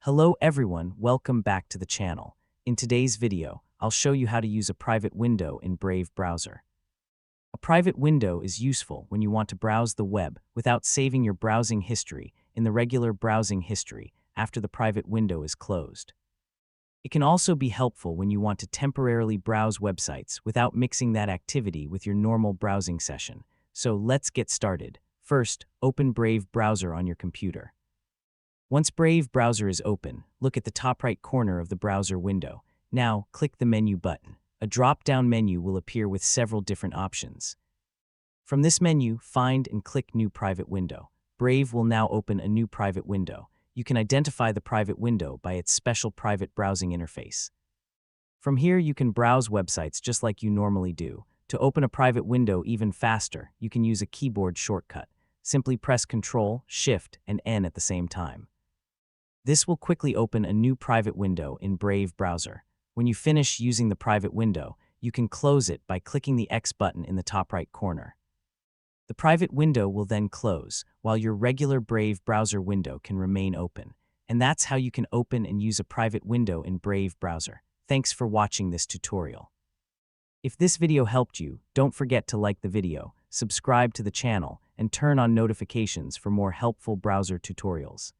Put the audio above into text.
Hello everyone, welcome back to the channel. In today's video, I'll show you how to use a private window in Brave browser. A private window is useful when you want to browse the web without saving your browsing history in the regular browsing history after the private window is closed. It can also be helpful when you want to temporarily browse websites without mixing that activity with your normal browsing session. So let's get started. First, open Brave browser on your computer. Once Brave browser is open, look at the top right corner of the browser window. Now, click the menu button. A drop-down menu will appear with several different options. From this menu, find and click New Private Window. Brave will now open a new private window. You can identify the private window by its special private browsing interface. From here, you can browse websites just like you normally do. To open a private window even faster, you can use a keyboard shortcut. Simply press Ctrl, Shift, and N at the same time. This will quickly open a new private window in Brave browser. When you finish using the private window, you can close it by clicking the X button in the top right corner. The private window will then close, while your regular Brave browser window can remain open. And that's how you can open and use a private window in Brave browser. Thanks for watching this tutorial. If this video helped you, don't forget to like the video, subscribe to the channel, and turn on notifications for more helpful browser tutorials.